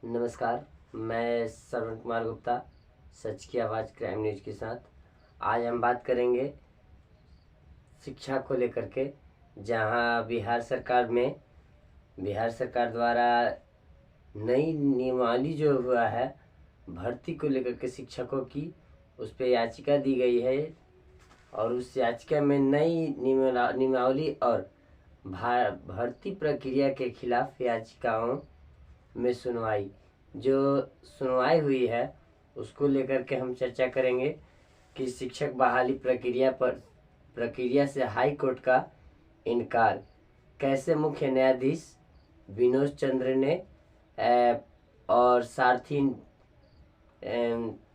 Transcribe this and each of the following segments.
नमस्कार। मैं श्रवण कुमार गुप्ता, सच की आवाज़ क्राइम न्यूज के साथ। आज हम बात करेंगे शिक्षा को लेकर के, जहां बिहार सरकार द्वारा नई नियमावली जो हुआ है भर्ती को लेकर के शिक्षकों की, उस पर याचिका दी गई है और उस याचिका में नई नियमावली और भर्ती प्रक्रिया के खिलाफ याचिकाओं में सुनवाई हुई है, उसको लेकर के हम चर्चा करेंगे कि शिक्षक बहाली प्रक्रिया से हाई कोर्ट का इनकार, कैसे मुख्य न्यायाधीश विनोद चंद्र ने और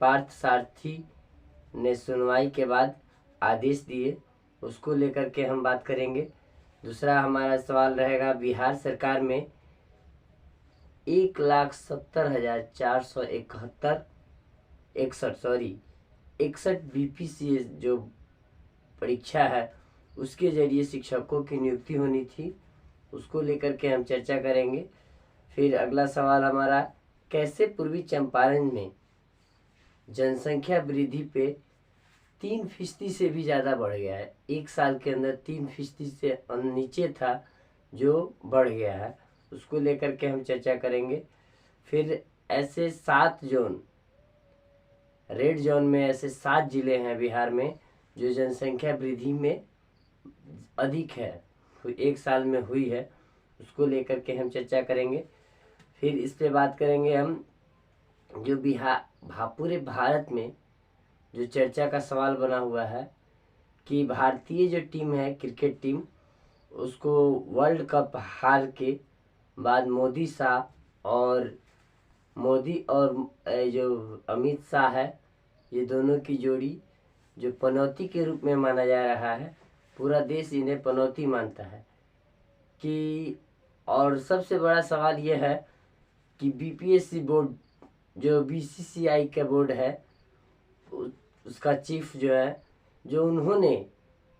पार्थ सारथी ने सुनवाई के बाद आदेश दिए, उसको लेकर के हम बात करेंगे। दूसरा हमारा सवाल रहेगा, बिहार सरकार में 1,70,461 BPCS जो परीक्षा है उसके जरिए शिक्षकों की नियुक्ति होनी थी, उसको लेकर के हम चर्चा करेंगे। फिर अगला सवाल हमारा, कैसे पूर्वी चंपारण में जनसंख्या वृद्धि पे 3% से भी ज़्यादा बढ़ गया है। एक साल के अंदर 3% से नीचे था जो बढ़ गया है, उसको लेकर के हम चर्चा करेंगे। फिर ऐसे 7 जोन, रेड जोन में ऐसे 7 जिले हैं बिहार में जो जनसंख्या वृद्धि में अधिक है, एक साल में हुई है, उसको लेकर के हम चर्चा करेंगे। फिर इस पे बात करेंगे हम, जो पूरे भारत में जो चर्चा का सवाल बना हुआ है कि भारतीय जो टीम है क्रिकेट टीम, उसको वर्ल्ड कप हार के बाद मोदी और जो अमित शाह है, ये दोनों की जोड़ी जो पनौती के रूप में माना जा रहा है, पूरा देश इन्हें पनौती मानता है कि। और सबसे बड़ा सवाल ये है कि बीपीएससी बोर्ड जो बीसीसीआई का बोर्ड है, उसका चीफ जो है, जो उन्होंने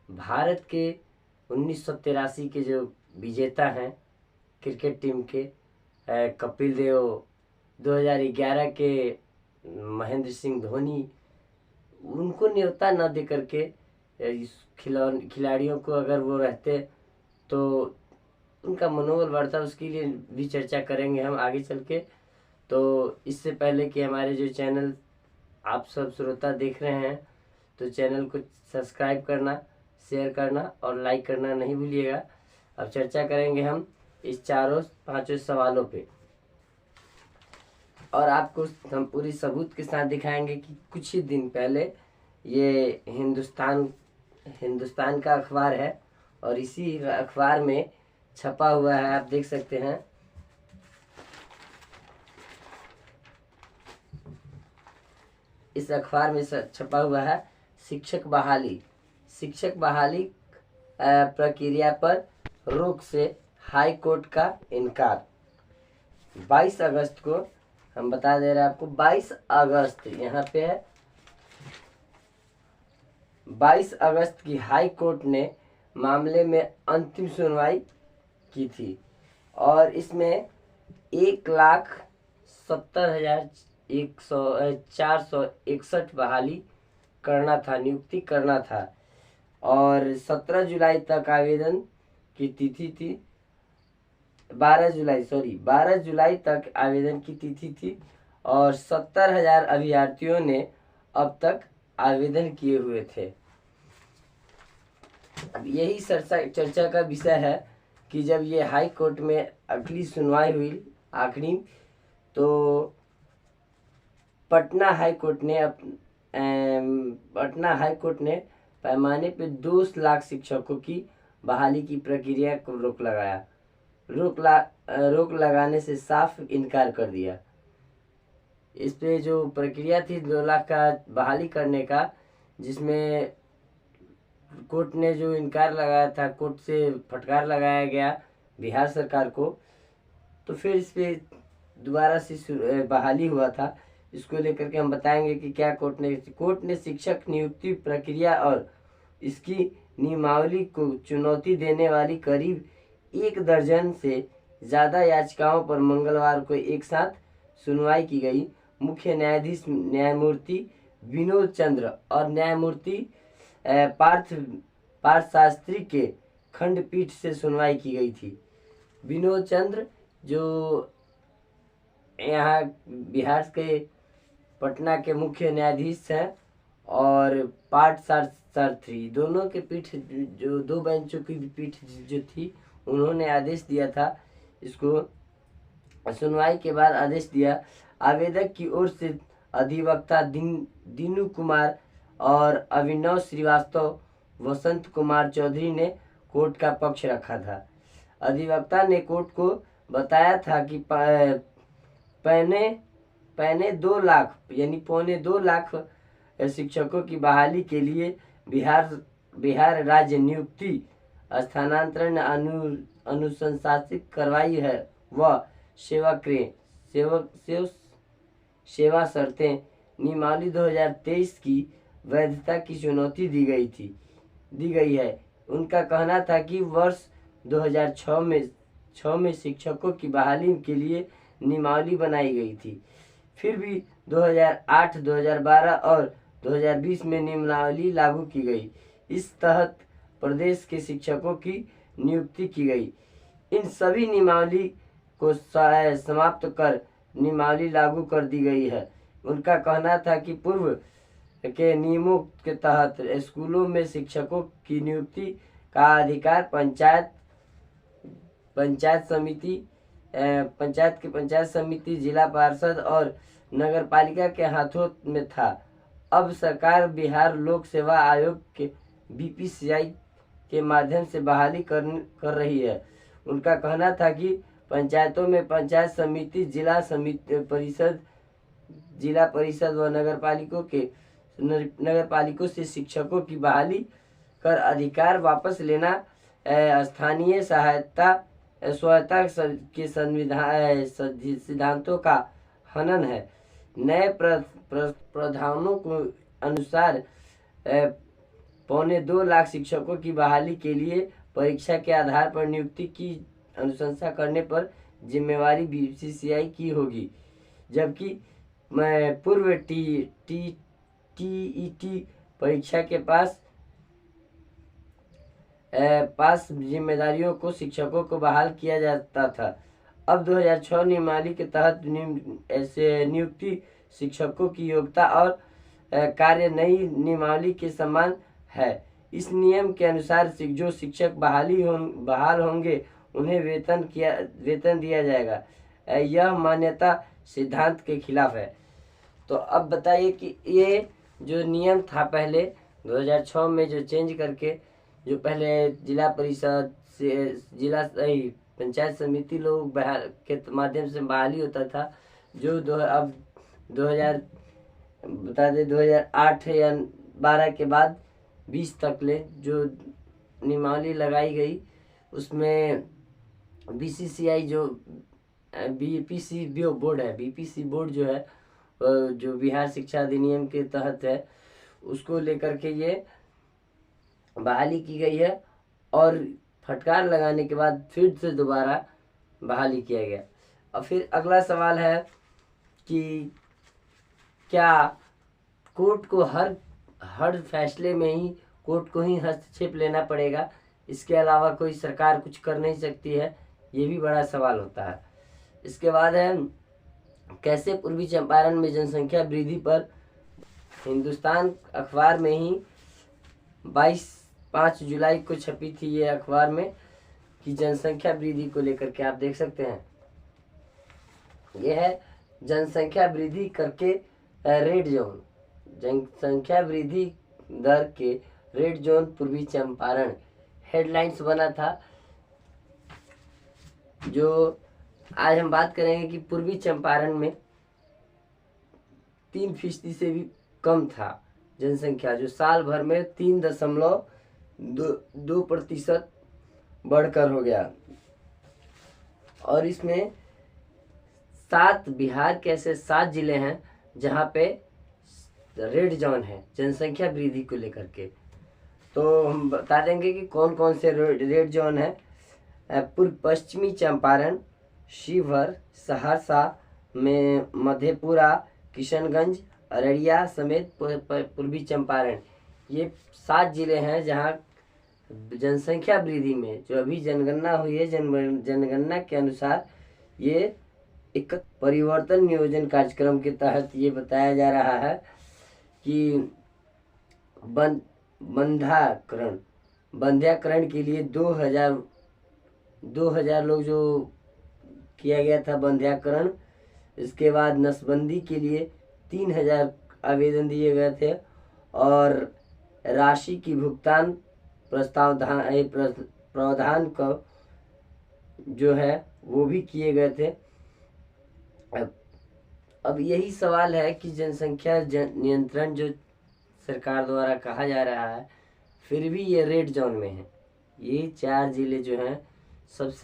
भारत के 1983 के जो विजेता हैं क्रिकेट टीम के, कपिल देव, 2011 के महेंद्र सिंह धोनी, उनको न्योता न दे करके खिलाड़ियों को अगर वो रहते तो उनका मनोबल बढ़ता, उसके लिए भी चर्चा करेंगे हम आगे चल के। तो इससे पहले कि हमारे जो चैनल आप सब श्रोता देख रहे हैं, तो चैनल को सब्सक्राइब करना, शेयर करना और लाइक करना नहीं भूलिएगा। अब चर्चा करेंगे हम इस 4-5 सवालों पे, और आपको हम पूरी सबूत के साथ दिखाएंगे कि कुछ ही दिन पहले ये हिंदुस्तान का अखबार है और इसी अखबार में छपा हुआ है, आप देख सकते हैं। इस अखबार में छपा हुआ है, शिक्षक बहाली प्रक्रिया पर रोक से हाई कोर्ट का इनकार। 22 अगस्त को, हम बता दे रहे हैं आपको, 22 अगस्त यहाँ पे है, 22 अगस्त की हाई कोर्ट ने मामले में अंतिम सुनवाई की थी और इसमें 1,70,461 बहाली करना था, नियुक्ति करना था और 17 जुलाई तक आवेदन की तिथि थी। 12 जुलाई तक आवेदन की तिथि थी और 70,000 अभ्यर्थियों ने अब तक आवेदन किए हुए थे। अब यही चर्चा का विषय है कि जब ये हाई कोर्ट में अगली सुनवाई हुई आखिरी, तो पटना हाई कोर्ट ने पैमाने पे 2 लाख शिक्षकों की बहाली की प्रक्रिया को रोक लगाने से साफ इनकार कर दिया। इस पे जो प्रक्रिया थी 2 लाख का बहाली करने का, जिसमें कोर्ट ने जो इनकार लगाया था, कोर्ट से फटकार लगाया गया बिहार सरकार को, तो फिर इस पे दोबारा से बहाली हुआ था। इसको लेकर के हम बताएंगे कि क्या कोर्ट ने शिक्षक नियुक्ति प्रक्रिया और इसकी नियमावली को चुनौती देने वाली करीब 1 दर्जन से ज़्यादा याचिकाओं पर मंगलवार को एक साथ सुनवाई की गई। मुख्य न्यायाधीश न्यायमूर्ति विनोद चंद्र और न्यायमूर्ति पार्थ शास्त्री के खंडपीठ से सुनवाई की गई थी। विनोद चंद्र जो यहाँ बिहार के पटना के मुख्य न्यायाधीश हैं और पार्थ शास्त्री, दोनों के पीठ, जो दो बेंचों की पीठ जो थी, उन्होंने आदेश दिया था इसको। सुनवाई के बाद आदेश दिया। आवेदक की ओर से अधिवक्ता दीनू कुमार और अभिनव श्रीवास्तव, वसंत कुमार चौधरी ने कोर्ट का पक्ष रखा था। अधिवक्ता ने कोर्ट को बताया था कि पौने 2 लाख शिक्षकों की बहाली के लिए बिहार राज्य नियुक्ति स्थानांतरण अनुशंसित करवाई है व सेवा शर्तें नियमावली 2023 की वैधता की चुनौती दी गई है। उनका कहना था कि वर्ष 2006 में शिक्षकों की बहाली के लिए नियमावली बनाई गई थी, फिर भी 2008, 2012 और 2020 में नियमावली लागू की गई। इस तहत प्रदेश के शिक्षकों की नियुक्ति की गई। इन सभी नियमावली को समाप्त कर नियमावली लागू कर दी गई है। उनका कहना था कि पूर्व के नियमों के तहत स्कूलों में शिक्षकों की नियुक्ति का अधिकार पंचायत समिति, जिला पार्षद और नगर पालिका के हाथों में था। अब सरकार बिहार लोक सेवा आयोग के BPCI के माध्यम से बहाली कर रही है। उनका कहना था कि पंचायतों में पंचायत समिति, जिला परिषद व नगर पालिकों से शिक्षकों की बहाली कर अधिकार वापस लेना स्थानीय स्वच्छता के सिद्धांतों का हनन है। नए प्रावधानों के अनुसार पौने 2 लाख शिक्षकों की बहाली के लिए परीक्षा के आधार पर नियुक्ति की अनुशंसा करने पर जिम्मेवारी BPCI की होगी, जबकि पूर्व TET परीक्षा के पास जिम्मेदारियों को शिक्षकों को बहाल किया जाता था। अब 2006 नियमावली के तहत नियुक्ति शिक्षकों की योग्यता और कार्य नई नियमावली के समान है। इस नियम के अनुसार जो शिक्षक बहाल होंगे उन्हें वेतन दिया जाएगा। यह मान्यता सिद्धांत के खिलाफ है। तो अब बताइए कि ये जो नियम था पहले 2006 में जो चेंज करके, जो पहले जिला परिषद से पंचायत समिति लोग के माध्यम से बहाली होता था, जो अब 2008 या 12 के बाद 20 तक ले जो नियमावली लगाई गई, उसमें BCCI जो BPC बोर्ड है, BPC बोर्ड जो है, जो बिहार शिक्षा अधिनियम के तहत है, उसको लेकर के ये बहाली की गई है और फटकार लगाने के बाद फिर से दोबारा बहाली किया गया। और फिर अगला सवाल है कि क्या कोर्ट को हर फैसले में ही कोर्ट को ही हस्तक्षेप लेना पड़ेगा, इसके अलावा कोई सरकार कुछ कर नहीं सकती है? ये भी बड़ा सवाल होता है। इसके बाद है कैसे पूर्वी चंपारण में जनसंख्या वृद्धि पर हिंदुस्तान अखबार में ही 5 जुलाई को छपी थी ये अखबार में कि जनसंख्या वृद्धि को लेकर के आप देख सकते हैं। यह है जनसंख्या वृद्धि करके रेड जोन, जनसंख्या वृद्धि दर के रेड जोन पूर्वी चंपारण हेडलाइंस बना था। जो आज हम बात करेंगे कि पूर्वी चंपारण में 3% से भी कम था जनसंख्या, जो साल भर में 3.2% बढ़कर हो गया। और इसमें बिहार के ऐसे 7 जिले हैं जहां पे रेड जोन है जनसंख्या वृद्धि को लेकर के। तो हम बता देंगे कि कौन कौन से रेड जोन है। पूर्व पश्चिमी चंपारण, शिवहर, सहरसा, में मधेपुरा, किशनगंज, अररिया समेत पूर्वी चंपारण, ये 7 जिले हैं जहां जनसंख्या वृद्धि में जो अभी जनगणना हुई है, जनगणना के अनुसार ये एक परिवर्तन नियोजन कार्यक्रम के तहत ये बताया जा रहा है कि बंध्याकरण के लिए 2000 लोग जो किया गया था बंध्याकरण। इसके बाद नसबंदी के लिए 3000 आवेदन दिए गए थे और राशि की भुगतान प्रावधान का जो है वो भी किए गए थे। अब यही सवाल है कि जनसंख्या नियंत्रण जो सरकार द्वारा कहा जा रहा है, फिर भी ये रेड जोन में है। ये 4 जिले जो हैं सबसे